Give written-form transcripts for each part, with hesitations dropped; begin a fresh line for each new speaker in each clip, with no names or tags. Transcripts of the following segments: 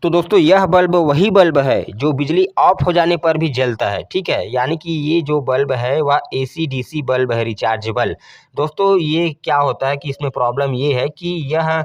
तो दोस्तों यह बल्ब वही बल्ब है जो बिजली ऑफ हो जाने पर भी जलता है, ठीक है। यानी कि ये जो बल्ब है वह एसी डीसी बल्ब है, रिचार्जेबल। दोस्तों ये क्या होता है कि इसमें प्रॉब्लम ये है कि यह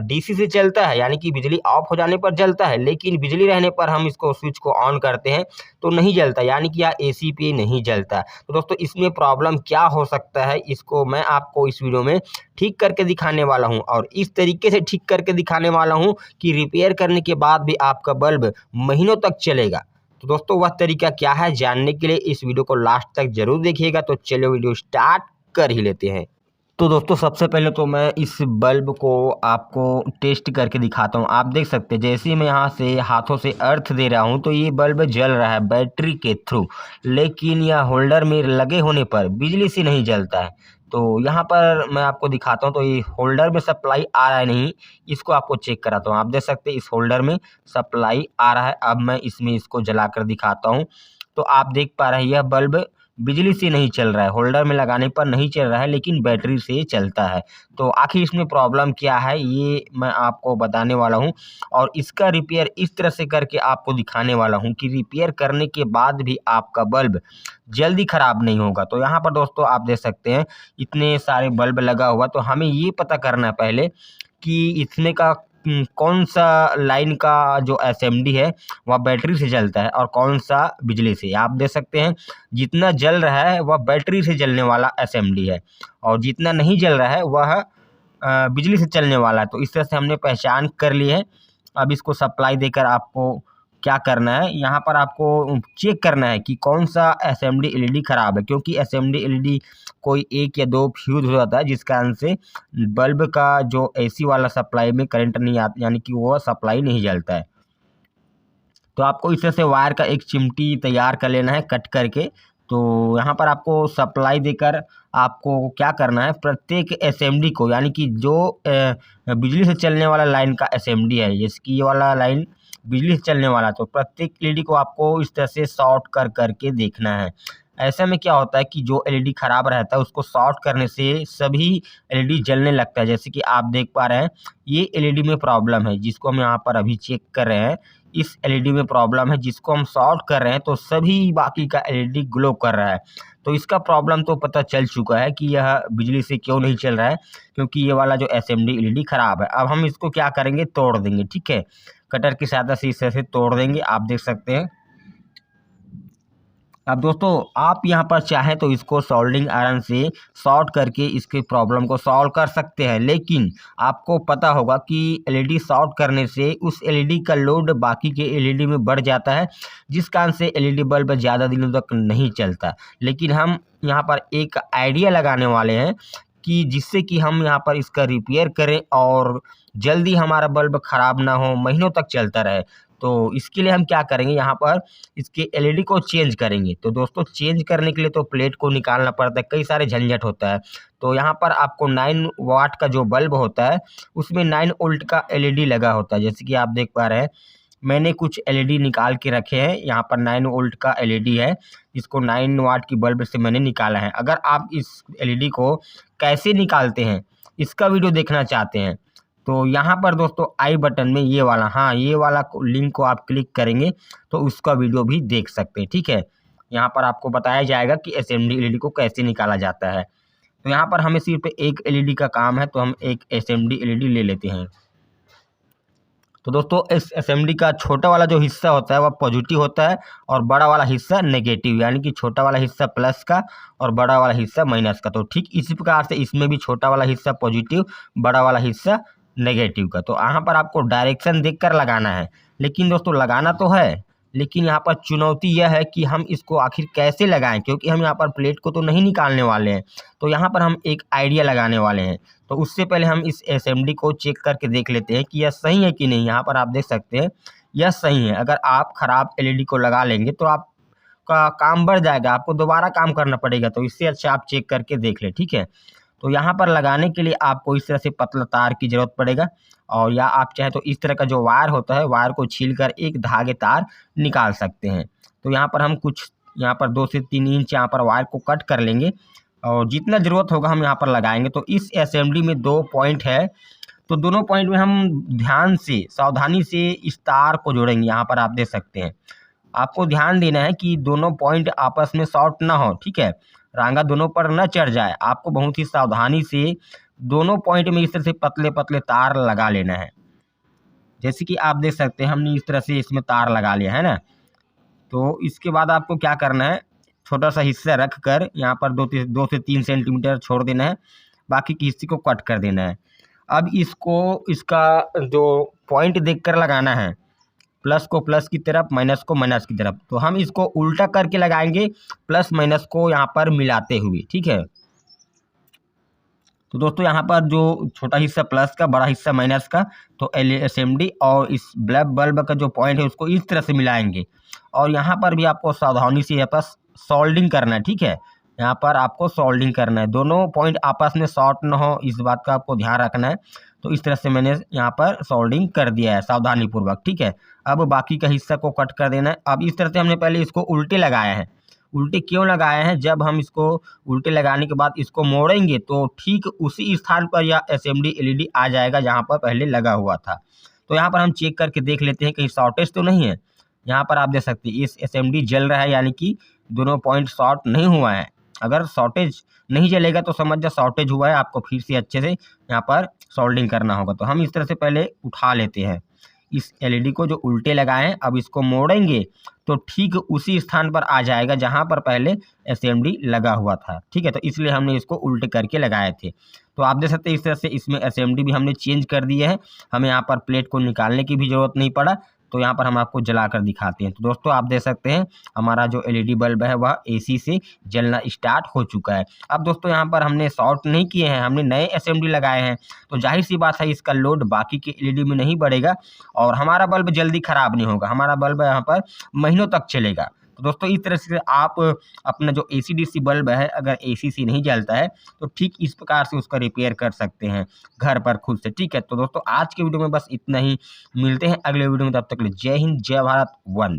डीसी से चलता है, यानी कि बिजली ऑफ हो जाने पर जलता है, लेकिन बिजली रहने पर हम इसको स्विच को ऑन करते हैं तो नहीं जलता, यानी कि यह एसी पे नहीं जलता। तो दोस्तों इसमें प्रॉब्लम क्या हो सकता है, इसको मैं आपको इस वीडियो में ठीक करके दिखाने वाला हूँ, और इस तरीके से ठीक करके दिखाने वाला हूँ कि रिपेयर करने के बाद भी आपका बल्ब महीनों तक चलेगा। तो दोस्तों वह तरीका क्या है, जानने के लिए इस वीडियो को लास्ट तक जरूर देखिएगा। तो चलिए वीडियो स्टार्ट कर ही लेते हैं। तो दोस्तों सबसे पहले तो मैं इस बल्ब को आपको टेस्ट करके दिखाता हूँ। आप देख सकते हैं जैसे ही मैं यहाँ से हाथों से अर्थ दे रहा हूँ तो ये बल्ब जल रहा है बैटरी के थ्रू, लेकिन यह होल्डर में लगे होने पर बिजली से नहीं जलता है। तो यहाँ पर मैं आपको दिखाता हूँ, तो ये होल्डर में सप्लाई आ रहा है नहीं, इसको आपको चेक कराता हूँ। आप देख सकते हैं इस होल्डर में सप्लाई आ रहा है। अब मैं इसमें इसको जला कर दिखाता हूँ। तो आप देख पा रहे हैं यह बल्ब बिजली से नहीं चल रहा है, होल्डर में लगाने पर नहीं चल रहा है, लेकिन बैटरी से चलता है। तो आखिर इसमें प्रॉब्लम क्या है ये मैं आपको बताने वाला हूँ, और इसका रिपेयर इस तरह से करके आपको दिखाने वाला हूँ कि रिपेयर करने के बाद भी आपका बल्ब जल्दी ख़राब नहीं होगा। तो यहाँ पर दोस्तों आप देख सकते हैं इतने सारे बल्ब लगा हुआ, तो हमें ये पता करना है पहले कि इसमें का कौन सा लाइन का जो असेंबली है वह बैटरी से चलता है और कौन सा बिजली से। आप देख सकते हैं जितना जल रहा है वह बैटरी से जलने वाला असेंबली है, और जितना नहीं जल रहा है वह बिजली से चलने वाला है। तो इस तरह से हमने पहचान कर ली है। अब इसको सप्लाई देकर आपको क्या करना है, यहाँ पर आपको चेक करना है कि कौन सा असेंबली एलईडी ख़राब है, क्योंकि असेंबली एलईडी कोई एक या दो फ्यूज हो जाता है, जिस कारण से बल्ब का जो एसी वाला सप्लाई में करंट नहीं आता, यानी कि वो सप्लाई नहीं जलता है। तो आपको इस तरह से वायर का एक चिमटी तैयार कर लेना है कट करके। तो यहाँ पर आपको सप्लाई देकर आपको क्या करना है, प्रत्येक असेंबली को, यानी कि जो बिजली से चलने वाला लाइन का असेंबली है, जैसे कि ये वाला लाइन बिजली से चलने वाला, तो प्रत्येक एलईडी को आपको इस तरह से शॉर्ट कर करके देखना है। ऐसे में क्या होता है कि जो एलईडी ख़राब रहता है उसको शॉर्ट करने से सभी एलईडी जलने लगता है। जैसे कि आप देख पा रहे हैं ये एलईडी में प्रॉब्लम है, जिसको हम यहाँ पर अभी चेक कर रहे हैं। इस एलईडी में प्रॉब्लम है, जिसको हम शॉर्ट कर रहे हैं तो सभी बाकी का एलईडी ग्लो कर रहा है। तो इसका प्रॉब्लम तो पता चल चुका है कि यह बिजली से क्यों नहीं चल रहा है, क्योंकि ये वाला जो असेंबली एलईडी ख़राब है। अब हम इसको क्या करेंगे, तोड़ देंगे, ठीक है। कटर की सहायता से इस तरह से तोड़ देंगे, आप देख सकते हैं। अब दोस्तों आप यहाँ पर चाहें तो इसको सोल्डरिंग आयरन से शॉर्ट करके इसके प्रॉब्लम को सॉल्व कर सकते हैं, लेकिन आपको पता होगा कि एलईडी शॉर्ट करने से उस एलईडी का लोड बाकी के एलईडी में बढ़ जाता है, जिस कारण से एलईडी बल्ब ज़्यादा दिनों तक नहीं चलता। लेकिन हम यहाँ पर एक आइडिया लगाने वाले हैं कि जिससे कि हम यहाँ पर इसका रिपेयर करें और जल्दी हमारा बल्ब ख़राब ना हो, महीनों तक चलता रहे। तो इसके लिए हम क्या करेंगे, यहाँ पर इसके एलईडी को चेंज करेंगे। तो दोस्तों चेंज करने के लिए तो प्लेट को निकालना पड़ता है, कई सारे झंझट होता है। तो यहाँ पर आपको 9 वाट का जो बल्ब होता है उसमें 9 वोल्ट का एलईडी लगा होता है। जैसे कि आप देख पा रहे हैं मैंने कुछ एलईडी निकाल के रखे हैं। यहाँ पर 9 वोल्ट का एलईडी है, इसको 9 वाट की बल्ब से मैंने निकाला है। अगर आप इस एलईडी को कैसे निकालते हैं इसका वीडियो देखना चाहते हैं तो यहाँ पर दोस्तों आई बटन में ये वाला, हाँ ये वाला लिंक को आप क्लिक करेंगे तो उसका वीडियो भी देख सकते हैं, ठीक है। यहाँ पर आपको बताया जाएगा कि असेंबली एलईडी को कैसे निकाला जाता है। तो यहाँ पर हमें सिर्फ एक एलईडी का काम है, तो हम एक असेंबली एलईडी ले लेते हैं। तो दोस्तों इस असेंबली का छोटा वाला जो हिस्सा होता है वह पॉजिटिव होता है और बड़ा वाला हिस्सा नेगेटिव, यानी कि छोटा वाला हिस्सा प्लस का और बड़ा वाला हिस्सा माइनस का। तो ठीक इसी प्रकार से इसमें भी छोटा वाला हिस्सा पॉजिटिव, बड़ा वाला हिस्सा नेगेटिव का। तो यहाँ पर आपको डायरेक्शन देखकर लगाना है, लेकिन दोस्तों लगाना तो है, लेकिन यहाँ पर चुनौती यह है कि हम इसको आखिर कैसे लगाएं, क्योंकि हम यहाँ पर प्लेट को तो नहीं निकालने वाले हैं। तो यहाँ पर हम एक आइडिया लगाने वाले हैं। तो उससे पहले हम इस असेंबली को चेक करके देख लेते हैं कि यह सही है कि नहीं। यहाँ पर आप देख सकते हैं यह सही है। अगर आप ख़राब एलईडी को लगा लेंगे तो आपका काम बढ़ जाएगा, आपको दोबारा काम करना पड़ेगा। तो इससे अच्छा आप चेक करके देख लें, ठीक है। तो यहाँ पर लगाने के लिए आपको इस तरह से पतला तार की ज़रूरत पड़ेगा, और या आप चाहे तो इस तरह का जो वायर होता है वायर को छीलकर एक धागे तार निकाल सकते हैं। तो यहाँ पर हम कुछ यहाँ पर 2 से 3 इंच यहाँ पर वायर को कट कर लेंगे, और जितना ज़रूरत होगा हम यहाँ पर लगाएंगे। तो इस असेंबली में 2 पॉइंट है, तो दोनों पॉइंट में हम ध्यान से सावधानी से इस तार को जोड़ेंगे। यहाँ पर आप देख सकते हैं, आपको ध्यान देना है कि दोनों पॉइंट आपस में शॉर्ट ना हो, ठीक है, रांगा दोनों पर न चढ़ जाए। आपको बहुत ही सावधानी से दोनों पॉइंट में इस तरह से पतले पतले तार लगा लेना है। जैसे कि आप देख सकते हैं हमने इस तरह से इसमें तार लगा लिया है ना। तो इसके बाद आपको क्या करना है, छोटा सा हिस्सा रख कर यहाँ पर 2 से 3 सेंटीमीटर छोड़ देना है, बाकी के हिस्से को कट कर देना है। अब इसको इसका जो पॉइंट देखकर लगाना है, प्लस को प्लस की तरफ, माइनस को माइनस की तरफ। तो हम इसको उल्टा करके लगाएंगे, प्लस माइनस को यहाँ पर मिलाते हुए, ठीक है। तो दोस्तों यहाँ पर जो छोटा हिस्सा प्लस का, बड़ा हिस्सा माइनस का, तो एसएमडी और इस ब्लैक बल्ब का जो पॉइंट है उसको इस तरह से मिलाएंगे। और यहाँ पर भी आपको सावधानी से यहाँ पर सोल्डिंग करना है, ठीक है। यहाँ पर आपको सोल्डिंग करना है, दोनों पॉइंट आपस में शॉर्ट ना हो, इस बात का आपको ध्यान रखना है। तो इस तरह से मैंने यहाँ पर सोल्डिंग कर दिया है सावधानी पूर्वक, ठीक है। अब बाकी का हिस्सा को कट कर देना है। अब इस तरह से हमने पहले इसको उल्टे लगाया है। उल्टे क्यों लगाए हैं, जब हम इसको उल्टे लगाने के बाद इसको मोड़ेंगे तो ठीक उसी स्थान पर यह एसएमडी एलईडी आ जाएगा जहाँ पर पहले लगा हुआ था। तो यहाँ पर हम चेक करके देख लेते हैं कहीं शॉर्टेज तो नहीं है। यहाँ पर आप देख सकते हैं इस एसएमडी जल रहा है, यानी कि दोनों पॉइंट शॉर्ट नहीं हुआ है। अगर शॉर्टेज नहीं जलेगा तो समझ जा शॉर्टेज हुआ है, आपको फिर से अच्छे से यहाँ पर सोल्डिंग करना होगा। तो हम इस तरह से पहले उठा लेते हैं इस एलईडी को जो उल्टे लगाए हैं। अब इसको मोड़ेंगे तो ठीक उसी स्थान पर आ जाएगा जहां पर पहले एसएमडी लगा हुआ था, ठीक है। तो इसलिए हमने इसको उल्टे करके लगाए थे। तो आप देख सकते हैं इस तरह से इसमें एसएमडी भी हमने चेंज कर दिया है, हमें यहाँ पर प्लेट को निकालने की भी ज़रूरत नहीं पड़ा। तो यहाँ पर हम आपको जला कर दिखाते हैं। तो दोस्तों आप देख सकते हैं हमारा जो एलईडी बल्ब है वह एसी से जलना स्टार्ट हो चुका है। अब दोस्तों यहाँ पर हमने शॉर्ट नहीं किए हैं, हमने नए एसएमडी लगाए हैं। तो जाहिर सी बात है इसका लोड बाकी के एलईडी में नहीं बढ़ेगा और हमारा बल्ब जल्दी ख़राब नहीं होगा, हमारा बल्ब यहाँ पर महीनों तक चलेगा। तो दोस्तों इस तरह से आप अपना जो एसी डीसी बल्ब है, अगर एसी से नहीं जलता है तो ठीक इस प्रकार से उसका रिपेयर कर सकते हैं घर पर खुद से, ठीक है। तो दोस्तों आज के वीडियो में बस इतना ही, मिलते हैं अगले वीडियो में, तब तक के लिए जय हिंद, जय भारत, वंदे।